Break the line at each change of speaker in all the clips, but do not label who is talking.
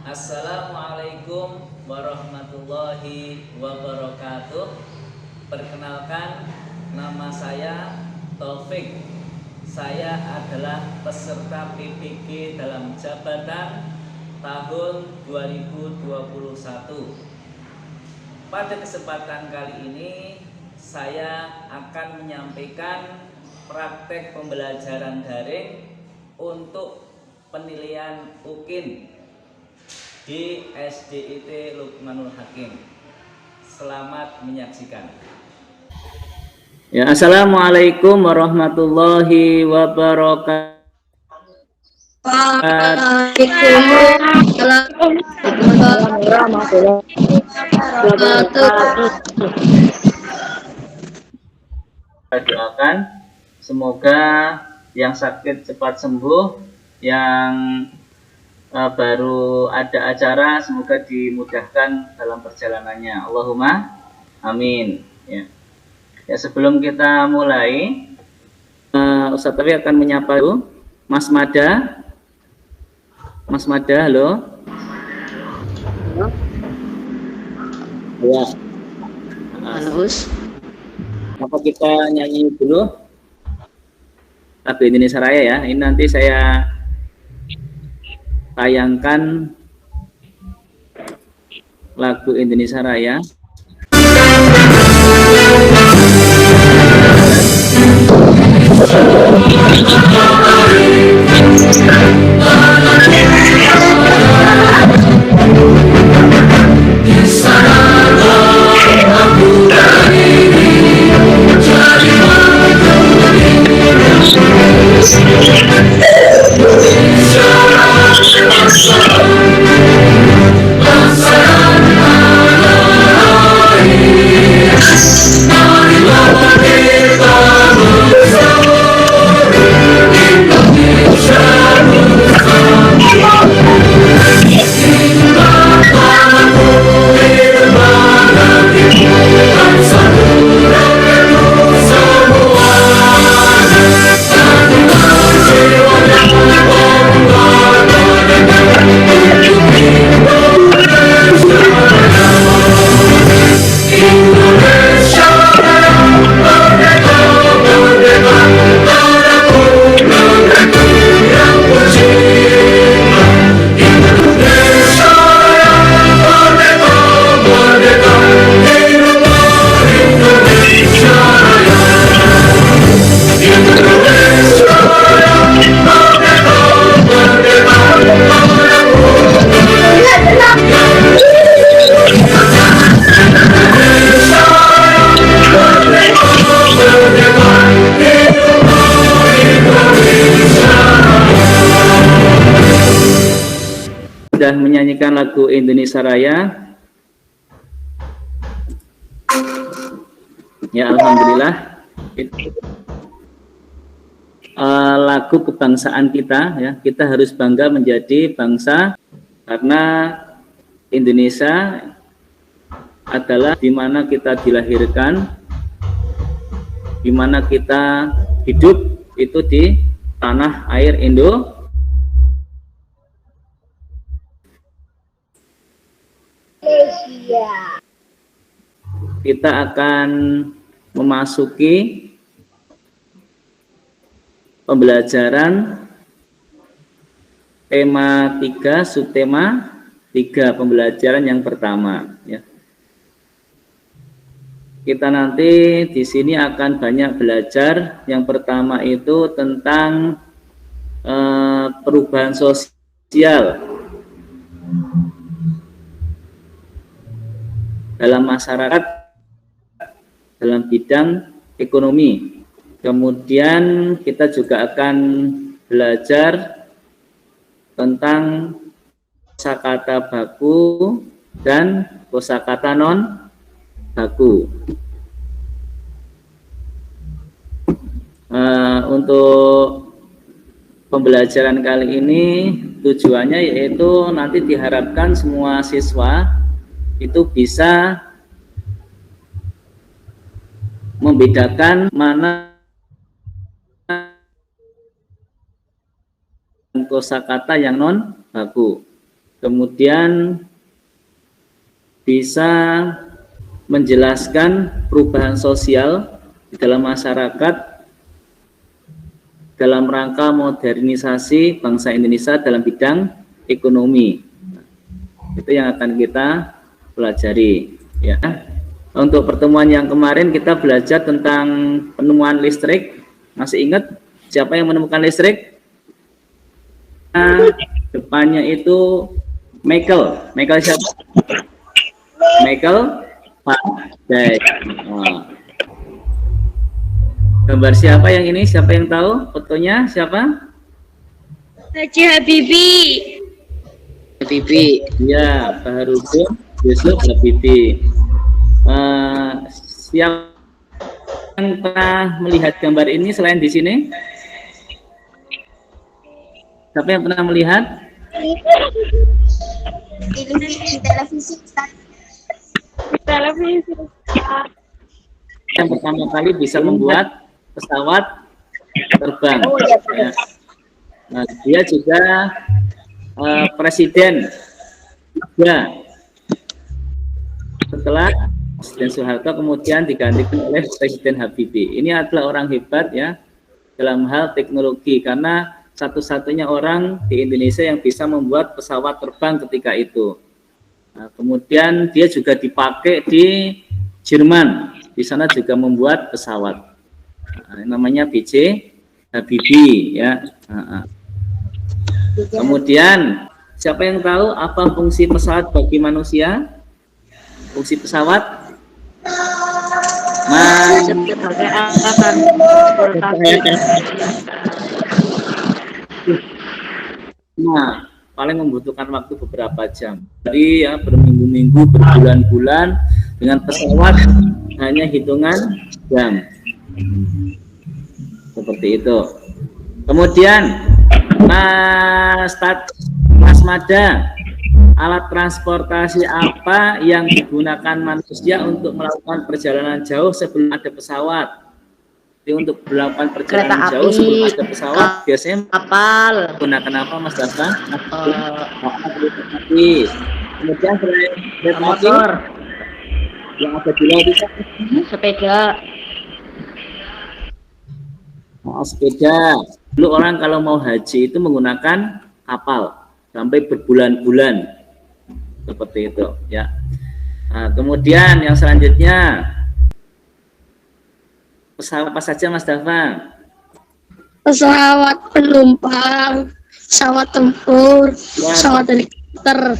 Assalamualaikum warahmatullahi wabarakatuh. Perkenalkan, nama saya Taufik. Saya adalah peserta PPG dalam jabatan tahun 2021. Pada kesempatan kali ini saya akan menyampaikan praktek pembelajaran daring untuk penilaian UKIN di SDIT Lukmanul Hakim. Selamat menyaksikan. Ya, Assalamualaikum warahmatullahi wabarakatuh. Kita doakan semoga yang sakit cepat sembuh, yang baru ada acara semoga dimudahkan dalam perjalanannya. Allahumma amin. Ya, sebelum kita mulai, Ustadz Taufik akan menyapa dulu Mas Mada. Mas Mada, halo. Ya.
Halo, Us.
Apa kita nyanyi dulu lagu Indonesia Raya ya? Ini nanti saya tayangkan lagu Indonesia Raya. Sudah menyanyikan lagu Indonesia Raya. Ya, alhamdulillah. Lagu kebangsaan kita ya, kita harus bangga menjadi bangsa karena Indonesia adalah di mana kita dilahirkan, di mana kita hidup itu di tanah air Indonesia. Kita akan memasuki pembelajaran tema 3, subtema 3, pembelajaran yang pertama ya. Kita nanti di sini akan banyak belajar. Yang pertama itu tentang perubahan sosial dalam masyarakat dalam bidang ekonomi. Kemudian kita juga akan belajar tentang kosakata baku dan kosakata non baku. Untuk pembelajaran kali ini tujuannya yaitu nanti diharapkan semua siswa itu bisa membedakan mana kosakata yang non baku. kemudian bisa menjelaskan perubahan sosial di dalam masyarakat dalam rangka modernisasi bangsa Indonesia dalam bidang ekonomi. Itu yang akan kita pelajari, ya. Untuk pertemuan yang kemarin kita belajar tentang penemuan listrik. Masih ingat siapa yang menemukan listrik? Nah, depannya itu Michael. Michael siapa? Michael Faraday. Gambar siapa yang ini? Siapa yang tahu? Fotonya siapa?
Haji Habibie.
Habibie.
Ya, Baharudin Yusuf Habibie. Siapa yang pernah melihat gambar ini selain di sini? Siapa yang pernah melihat?
Di televisi. Televisi.
Yang pertama kali bisa membuat pesawat terbang. Ya. Nah, dia juga presiden. Ya. Setelah Presiden Soeharto kemudian digantikan oleh Presiden Habibie. Ini adalah orang hebat ya dalam hal teknologi karena satu-satunya orang di Indonesia yang bisa membuat pesawat terbang ketika itu. Nah, kemudian dia juga dipakai di Jerman. Di sana juga membuat pesawat. Nah, namanya B.J. Habibie ya. Kemudian siapa yang tahu apa fungsi pesawat bagi manusia? Fungsi pesawat?
Sebagai alat transportasi.
Nah, paling membutuhkan waktu beberapa jam. Jadi ya berminggu-minggu, berbulan-bulan dengan pesawat hanya hitungan jam. Seperti itu. Kemudian Mas Mada, alat transportasi apa yang digunakan manusia untuk melakukan perjalanan jauh sebelum ada pesawat? Jadi untuk melakukan perjalanan jauh sebelum ada pesawat biasanya
Kapal.
menggunakan apa, Mas Dava? Kemudian selain
Motor.
yang ada di laut itu
Sepeda.
sepeda. Dulu orang kalau mau haji itu menggunakan kapal sampai berbulan-bulan seperti itu ya. Nah, kemudian yang selanjutnya pesawat apa saja Mas Dava?
Pesawat penumpang, pesawat tempur, pesawat helikopter.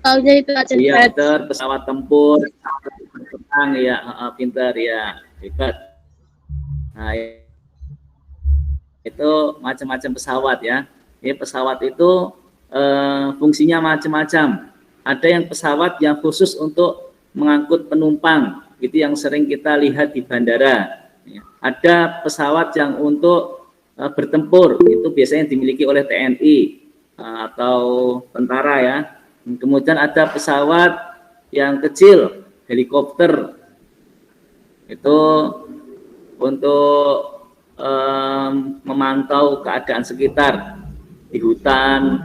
Tahunya itu aja.
Iya, pinter, pesawat tempur, pesawat terbang ya, pinter ya, hebat. Nah, itu macam-macam pesawat ya. Ini pesawat itu fungsinya macam-macam. Ada yang pesawat yang khusus untuk mengangkut penumpang, itu yang sering kita lihat di bandara. Ada pesawat yang untuk bertempur, itu biasanya dimiliki oleh TNI atau tentara ya. Kemudian ada pesawat yang kecil, helikopter, itu untuk memantau keadaan sekitar di hutan.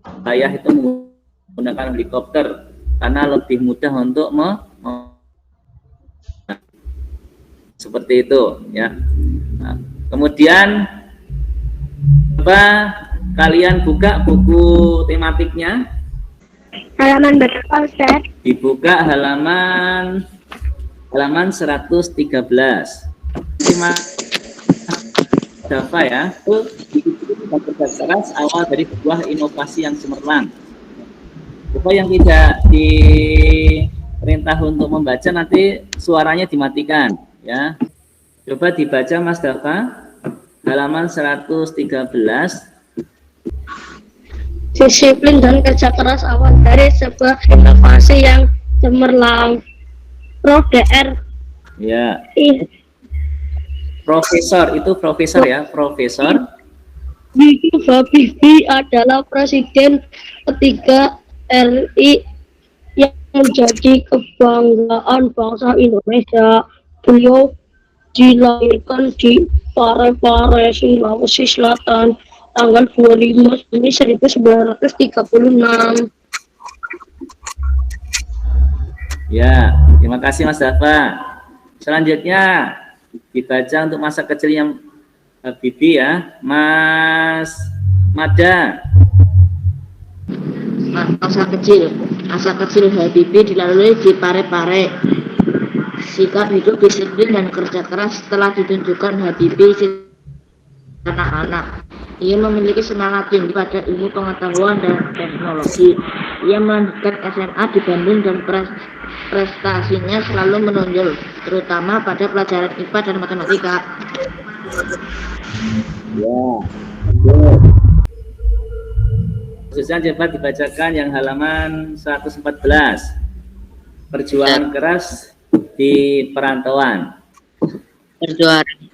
Saya itu menggunakan helikopter karena lebih mudah untuk seperti itu ya. Nah, kemudian coba kalian buka buku tematiknya.
Halaman berapa, Ustaz?
Dibuka halaman 113. Terima Dava ya. Itu kerja keras awal dari sebuah inovasi yang cemerlang. Coba yang tidak diperintah untuk membaca nanti suaranya dimatikan ya. Coba dibaca Mas Dava halaman 113.
Disiplin dan kerja keras awal dari sebuah inovasi yang cemerlang. Prof. Dr.
Ya. Profesor itu profesor ya, profesor.
B.J. Habibie adalah presiden ketiga RI yang menjadi kebanggaan bangsa Indonesia. Beliau dilahirkan di Parepare, Sulawesi Selatan tanggal 25 Juni 1936.
Ya, terima kasih Mas Dafa. Selanjutnya dibaca untuk masa kecilnya Bibi ya, Mas Mada.
Masa kecil Habibie dilalui di Pare-Pare. Sikap hidup disiplin dan kerja keras telah ditunjukkan Habibie anak-anak. Ia memiliki semangat tinggi pada ilmu pengetahuan dan teknologi. Ia melanjutkan SMA di Bandung dan prestasinya selalu menonjol, terutama pada pelajaran IPA dan matematika.
Ya, khususnya coba dibacakan yang halaman 114. Perjuangan keras di perantauan.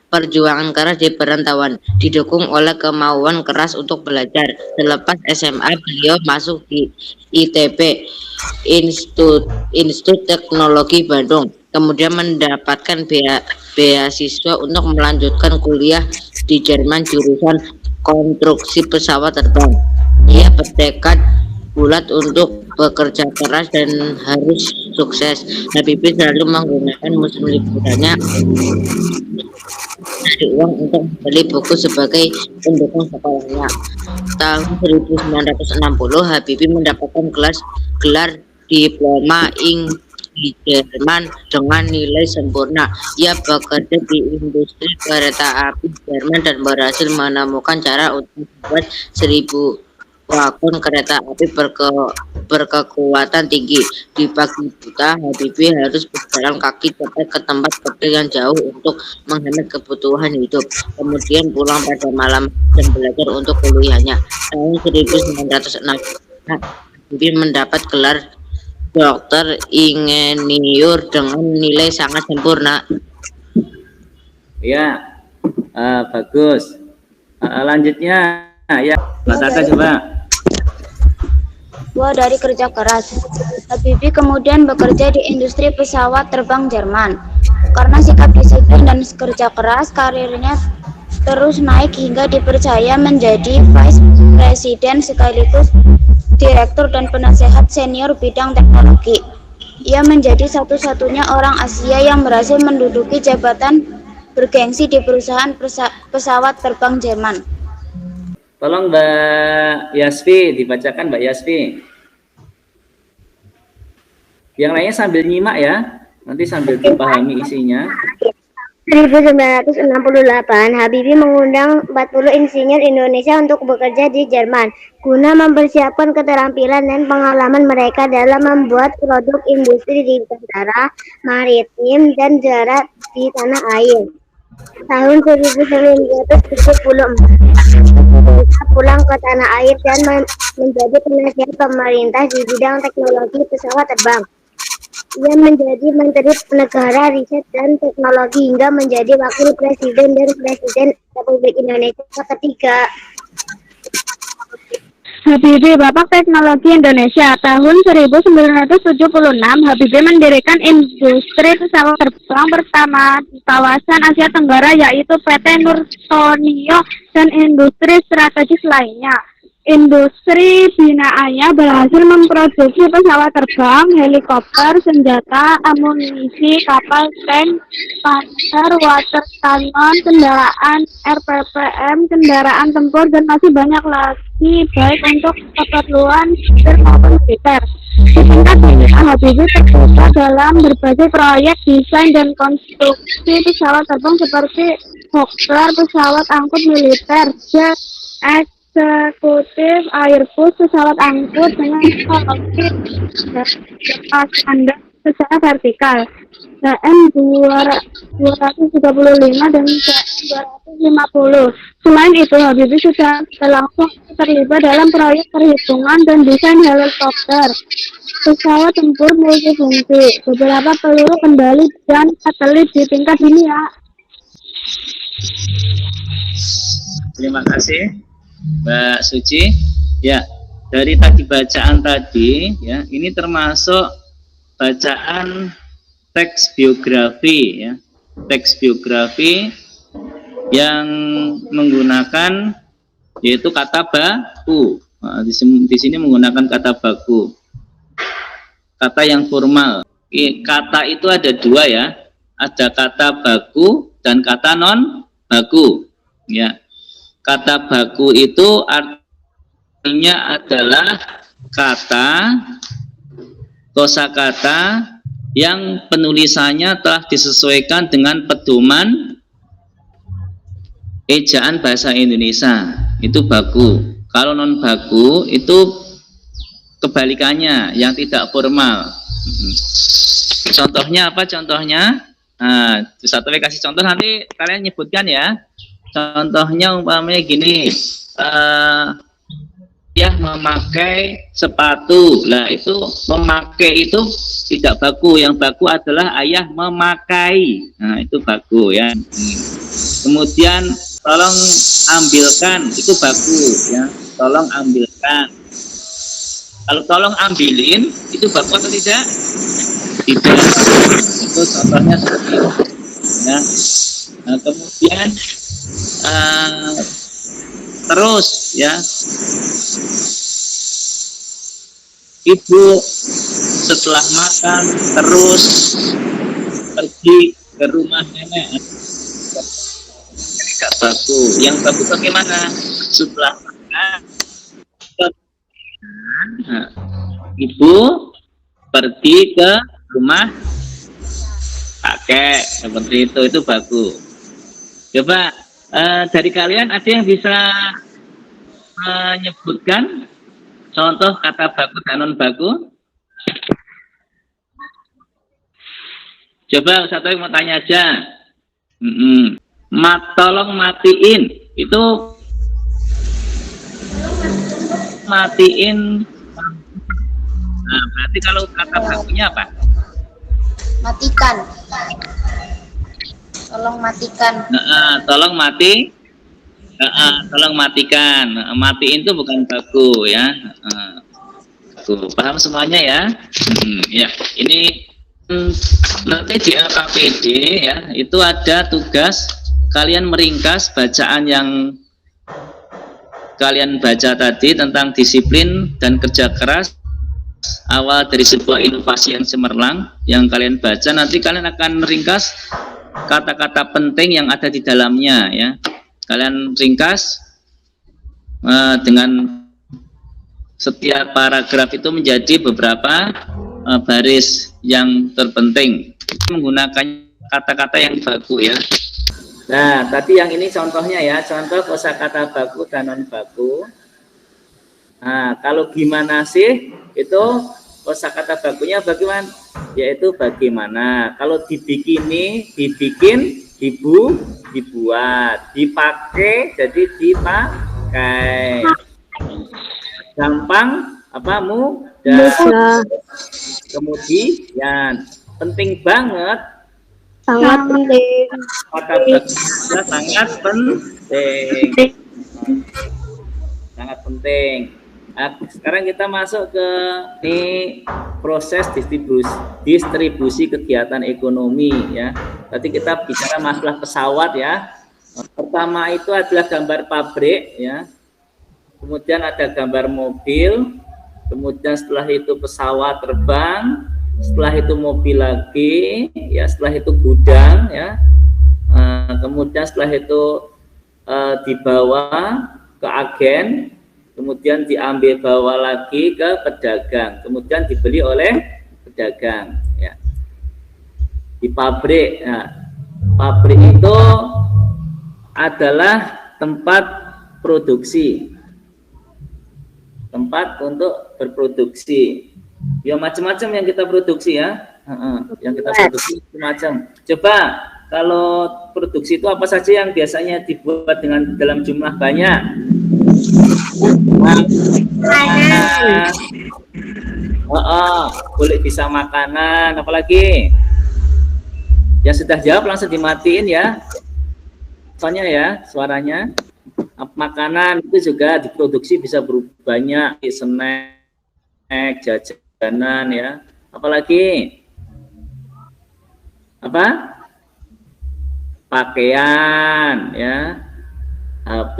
Perjuangan keras di perantauan didukung oleh kemauan keras untuk belajar. Selepas SMA, beliau masuk di ITB, Institut Teknologi Bandung. Kemudian mendapatkan beasiswa untuk melanjutkan kuliah di Jerman jurusan konstruksi pesawat terbang. Ia bertekad bulat untuk bekerja keras dan harus sukses. Habibie selalu menggunakan musim liburannya dari uang untuk membeli buku sebagai pendukung sekolahnya. Tahun 1960, Habibie mendapatkan gelar diploma di Jerman dengan nilai sempurna. Ia bekerja di industri kereta api Jerman dan berhasil menemukan cara untuk membuat 1000 wagon kereta api berkekuatan tinggi. Di pagi buta, Habibie harus berjalan kaki sampai ke tempat kerja yang jauh untuk menghemat kebutuhan hidup. Kemudian pulang pada malam dan belajar untuk kuliahnya. Tahun 1906, Habibie mendapat gelar dokter ingeniur dengan nilai sangat sempurna.
Ya, bagus. Lanjutnya, ya, Bataka coba.
Dari kerja keras, Habibie kemudian bekerja di industri pesawat terbang Jerman. Karena sikap disiplin dan kerja keras, karirnya terus naik hingga dipercaya menjadi Vice President sekaligus Direktur dan Penasehat Senior bidang teknologi. Ia menjadi satu-satunya orang Asia yang berhasil menduduki jabatan bergengsi di perusahaan pesawat terbang Jerman.
Tolong Mbak Yasfi, dibacakan Mbak Yasfi. Yang lainnya sambil nyimak ya, nanti sambil dipahami isinya.
1968, Habibie mengundang 40 insinyur Indonesia untuk bekerja di Jerman guna mempersiapkan keterampilan dan pengalaman mereka dalam membuat produk industri di tentara, maritim, dan darat di tanah air. Tahun 1974, pulang ke tanah air dan menjadi penasihat pemerintah di bidang teknologi pesawat terbang. Ia menjadi Menteri Negara Riset dan Teknologi hingga menjadi Wakil Presiden dan Presiden Republik Indonesia ketiga. Habibie, Bapak Teknologi Indonesia. Tahun 1976, Habibie mendirikan industri pesawat terbang pertama di kawasan Asia Tenggara, yaitu PT Nurtonio dan industri strategis lainnya. Industri binaannya berhasil memproduksi pesawat terbang, helikopter, senjata, amunisi, kapal, tank, panser, water cannon, kendaraan RPPM, kendaraan tempur, dan masih banyak lagi baik untuk keperluan sipil maupun militer. Di tingkat dunia, Habibie terlibat dalam berbagai proyek desain dan konstruksi pesawat terbang seperti Hawker, pesawat angkut militer, jet eksekutif, Airbus, pesawat angkut dengan teknologi standar secara vertikal, CM235 dan CM250. Selain itu, Habibie sudah langsung terlibat dalam proyek perhitungan dan desain helikopter, pesawat tempur multifungsi, beberapa peluru kendali, dan satelit di tingkat dunia.
Terima kasih Mbak Suci. Ya, dari tadi bacaan tadi ya, ini termasuk bacaan teks biografi ya. Teks biografi yang menggunakan yaitu kata baku. Nah, di sini menggunakan kata baku, kata yang formal. Kata itu ada dua ya, ada kata baku dan kata non baku. Ya, kata baku itu artinya adalah kata kosakata yang penulisannya telah disesuaikan dengan pedoman ejaan bahasa Indonesia, itu baku. Kalau non baku itu kebalikannya, yang tidak formal. Contohnya apa? Contohnya, nah, satu kasih contoh, nanti kalian nyebutkan ya. Contohnya umpamanya gini, ya memakai sepatu. Nah itu memakai itu tidak baku, yang baku adalah ayah memakai. Nah itu baku ya. Kemudian tolong ambilkan, itu baku ya, tolong ambilkan. Kalau tolong ambilin, itu baku atau tidak? Tidak. Itu contohnya seperti itu ya. Nah, kemudian terus ya, ibu setelah makan terus pergi ke rumah nenek, tidak baku. Yang baku bagaimana? Setelah makan, nah, ibu pergi ke rumah kakek, seperti itu baku. Coba dari kalian ada yang bisa menyebutkan contoh kata baku dan non baku? Coba satu yang mau tanya aja. Tolong matiin, itu matiin. Nah, berarti kalau kata bakunya apa?
Matikan. Tolong matikan.
Tolong mati. Tolong matikan. Matiin itu bukan baku ya. Paham semuanya ya? Ya, ini nanti di LKPD ya, itu ada tugas kalian meringkas bacaan yang kalian baca tadi tentang disiplin dan kerja keras awal dari sebuah inovasi yang cemerlang yang kalian baca. Nanti kalian akan meringkas kata-kata penting yang ada di dalamnya ya. Kalian ringkas dengan setiap paragraf itu menjadi beberapa baris yang terpenting menggunakan kata-kata yang baku ya. Nah, tadi yang ini contohnya ya, contoh kosakata baku dan non baku. Nah, kalau gimana sih itu kosakata bakunya bagaimana? Yaitu bagaimana. Kalau dibikini, dibikin, dibuat, dipakai, jadi dipakai. Gampang, apa mudah. Kemudian penting banget.
Sangat penting.
Kata bakunya sangat penting. Sangat penting. Nah, sekarang kita masuk ke ini proses distribusi kegiatan ekonomi ya. Tadi kita bicara masalah pesawat ya. Pertama itu adalah gambar pabrik ya. Kemudian ada gambar mobil. Kemudian setelah itu pesawat terbang. Setelah itu mobil lagi ya. Setelah itu gudang ya. Kemudian setelah itu dibawa ke agen. Kemudian diambil bawa lagi ke pedagang, kemudian dibeli oleh pedagang ya. Di pabrik, nah, pabrik itu adalah tempat produksi, tempat untuk berproduksi ya, macam-macam yang kita produksi ya. Yang kita produksi macam. Coba kalau produksi itu apa saja yang biasanya dibuat dengan dalam jumlah banyak? Boleh bisa makanan, apalagi yang sudah jawab langsung dimatiin ya soalnya ya suaranya. Makanan itu juga diproduksi bisa berubah banyak, snack, jajanan ya, apalagi apa, pakaian ya, HP,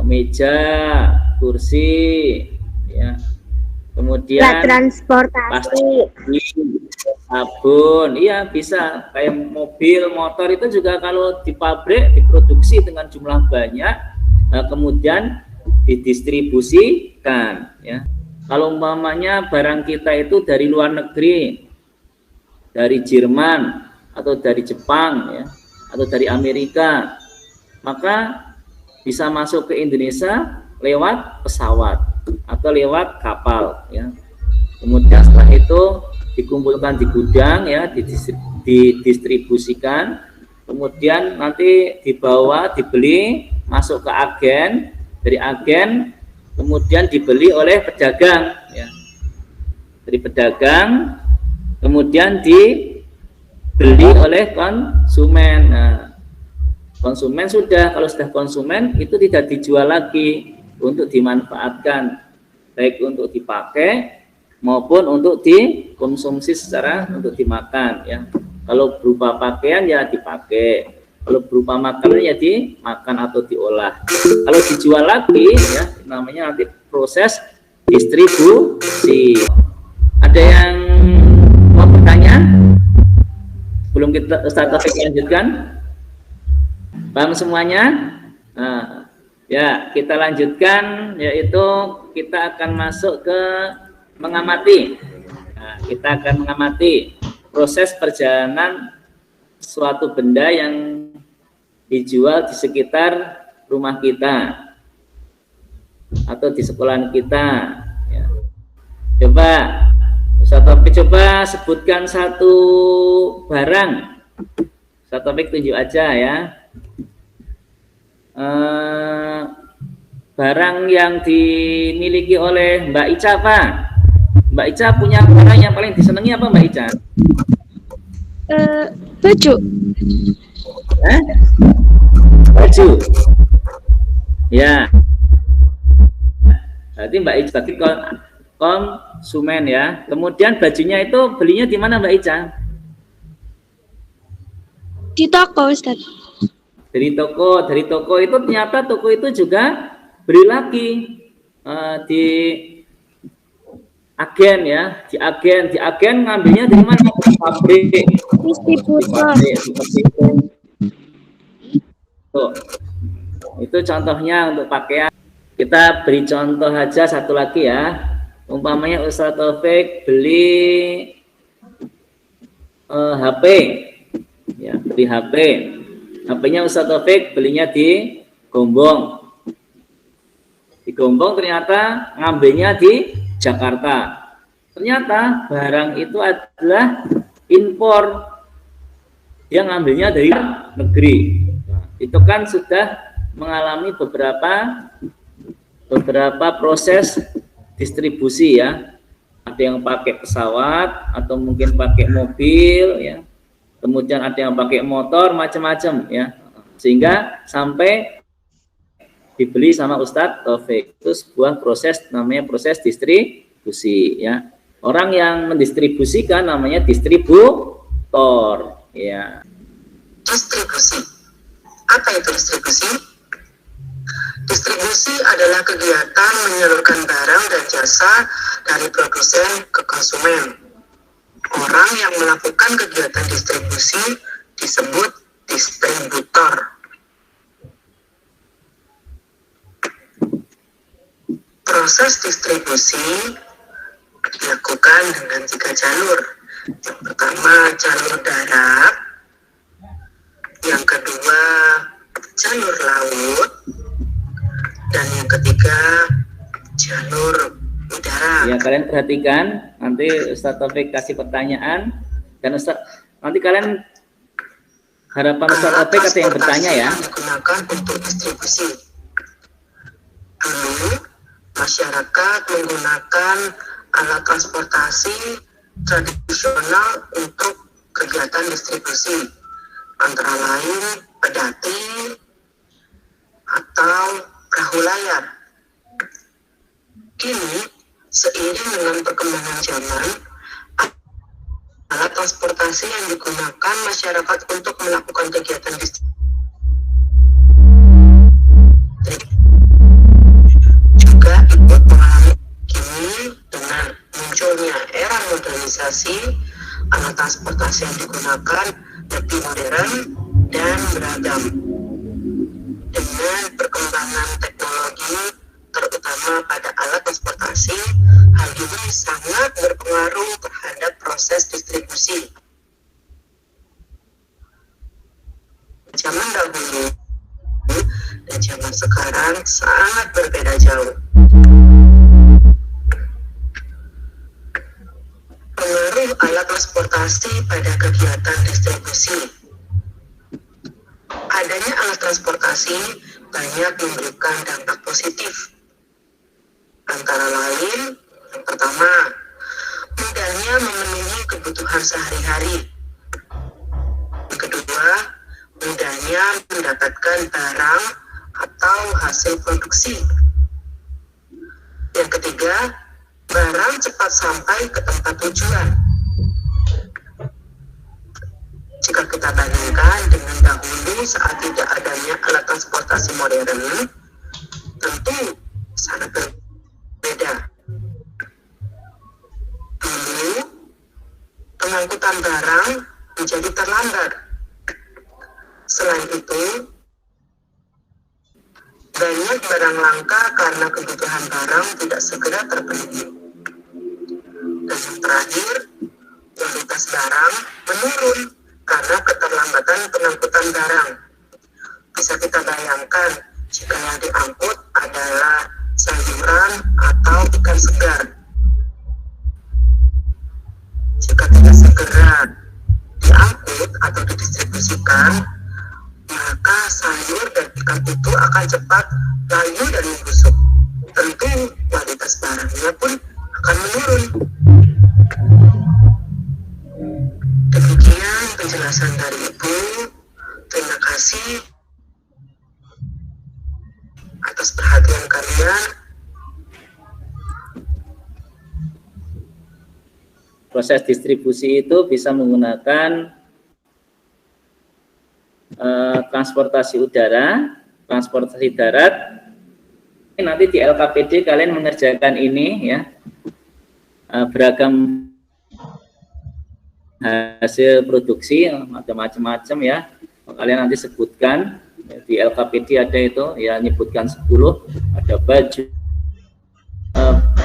meja, kursi, ya. Kemudian
Alat transportasi.
sabun, iya bisa. Kayak mobil, motor itu juga kalau di pabrik diproduksi dengan jumlah banyak, kemudian didistribusikan, ya. Kalau umpamanya barang kita itu dari luar negeri, dari Jerman atau dari Jepang, ya, atau dari Amerika, maka bisa masuk ke Indonesia lewat pesawat atau lewat kapal, ya. Kemudian setelah itu dikumpulkan di gudang, ya, didistribusikan, kemudian nanti dibawa, dibeli, masuk ke agen, dari agen kemudian dibeli oleh pedagang, ya. Dari pedagang kemudian dibeli oleh konsumen. Nah, konsumen kalau sudah konsumen itu tidak dijual lagi, untuk dimanfaatkan, baik untuk dipakai maupun untuk dikonsumsi secara untuk dimakan, ya. Kalau berupa pakaian ya dipakai, kalau berupa makanan ya dimakan atau diolah. Kalau dijual lagi, ya, namanya nanti proses distribusi. Ada yang mau bertanya? Belum kita Ustaz Taufik lanjutkan? Paham semuanya? Nah, ya, kita lanjutkan, yaitu kita akan masuk ke mengamati. Nah, kita akan mengamati proses perjalanan suatu benda yang dijual di sekitar rumah kita atau di sekolahan kita, ya. Coba Ustaz Taufik coba sebutkan satu barang. Ustaz Taufik tunjuk aja, ya. Barang yang dimiliki oleh Mbak Ica apa? Mbak Ica punya barang yang paling disenangi apa, Mbak Ica?
Baju.
Baju. Ya. Berarti Mbak Ica tadi konsumen, ya. Kemudian bajunya itu belinya di mana, Mbak Ica?
Di toko, Ustaz.
Dari toko itu ternyata toko itu juga beli lagi di agen, ya. Di agen ngambilnya dari mana? Pabrik.
Distributor.
Tuh. Itu contohnya untuk pakaian. Kita beri contoh aja satu lagi, ya. Umpamanya Ustaz Taufik beli HP, ya, beli HP. HP-nya Ustaz Taufik belinya di Gombong. Di Gombong ternyata ngambilnya di Jakarta. Ternyata barang itu adalah impor. Dia ngambilnya dari negeri. Nah, itu kan sudah mengalami beberapa proses distribusi, ya. Ada yang pakai pesawat atau mungkin pakai mobil, ya. Kemudian ada yang pakai motor, macam-macam, ya. Sehingga sampai dibeli sama Ustadz Taufik. Itu sebuah proses, namanya proses distribusi, ya. Orang yang mendistribusikan namanya distributor, ya.
Distribusi. Apa itu distribusi? Distribusi adalah kegiatan menyalurkan barang dan jasa dari produsen ke konsumen. Orang yang melakukan kegiatan distribusi disebut distributor. Proses distribusi dilakukan dengan 3 jalur. Yang pertama jalur darat, yang kedua jalur laut, dan yang ketiga jalur udara.
Ya, kalian perhatikan, nanti Ustaz Taufik kasih pertanyaan, dan nanti kalian harapan Ustaz Taufik ada yang bertanya, ya.
Yang digunakan untuk distribusi. Dulu masyarakat menggunakan alat transportasi tradisional untuk kegiatan distribusi, antara lain pedati atau perahu layar. Kini, seiring dengan perkembangan zaman, alat transportasi yang digunakan masyarakat untuk melakukan kegiatan distribusi modernisasi, alat transportasi yang digunakan lebih modern dan beragam. Dengan perkembangan teknologi, terutama pada alat transportasi, hal ini sangat berpengaruh terhadap proses distribusi. Zaman dahulu dan zaman sekarang sangat berbeda jauh. Pengaruh alat transportasi pada kegiatan distribusi. Adanya alat transportasi banyak memberikan dampak positif. Antara lain, yang pertama, mudahnya memenuhi kebutuhan sehari-hari. Yang kedua, mudahnya mendapatkan barang atau hasil produksi. Yang ketiga, barang cepat sampai ke tempat tujuan. Jika kita bandingkan dengan dahulu saat tidak adanya alat transportasi modern, tentu sangat berbeda. Dulu, pengangkutan barang menjadi terlambat. Selain itu, banyak barang langka karena kebutuhan barang tidak segera terpenuhi. Dan yang terakhir, kualitas barang menurun karena keterlambatan pengangkutan barang. Bisa kita bayangkan jika yang diangkut adalah sayuran atau ikan segar. Jika tidak segera diangkut atau didistribusikan, maka sayur dan ikan itu akan cepat layu dan membusuk. Tentu kualitas barangnya pun akan menurun. Demikian penjelasan dari Ibu. Terima kasih atas perhatian kalian.
Proses distribusi itu bisa menggunakan transportasi udara, transportasi darat. Nanti di LKPD kalian mengerjakan ini ya, beragam hasil produksi macam-macam ya. Kalian nanti sebutkan di LKPD ada itu ya, nyebutkan 10, ada baju,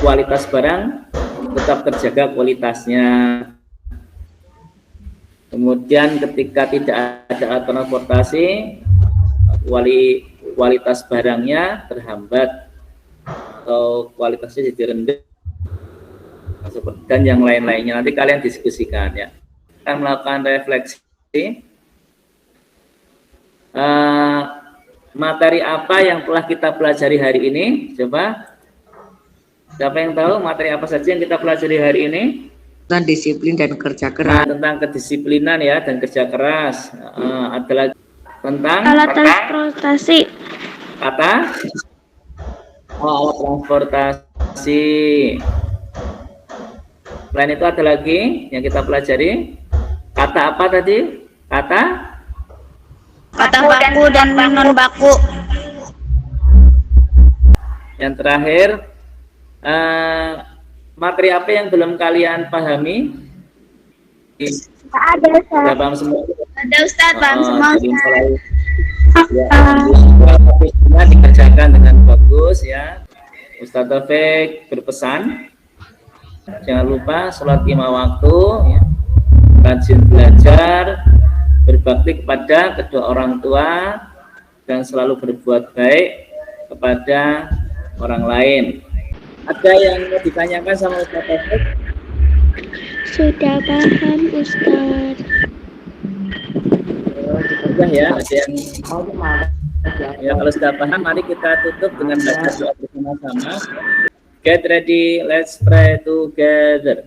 kualitas barang tetap terjaga kualitasnya. Kemudian ketika tidak ada alat transportasi, kualitas barangnya terhambat atau kualitasnya jadi rendah dan yang lain-lainnya. Nanti kalian diskusikan ya. Kita melakukan refleksi. Materi apa yang telah kita pelajari hari ini? Coba, siapa yang tahu materi apa saja yang kita pelajari hari ini?
Tentang disiplin dan kerja
Nah,
keras.
tentang kedisiplinan ya dan kerja keras. Ada lagi tentang
Alat transportasi.
kata alat transportasi. Selain itu ada lagi yang kita pelajari. Kata apa tadi? Kata
baku dan non baku.
yang terakhir, materi apa yang belum kalian pahami?
Ada, Ustaz.
Sudah paham semua?
Ada Ustaz, paham semua.
Ya, dikerjakan dengan bagus ya. Ustaz Taufik berpesan, jangan lupa sholat 5 waktu, ya. Rajin belajar, berbakti kepada kedua orang tua, dan selalu berbuat baik kepada orang lain. Ada yang mau ditanyakan sama Ustaz Taufik?
Sudah paham, Ustaz.
Sudah ya, ada yang ya, kalau sudah paham, mari kita tutup dengan baca doa bersama-sama. Get ready, let's pray together.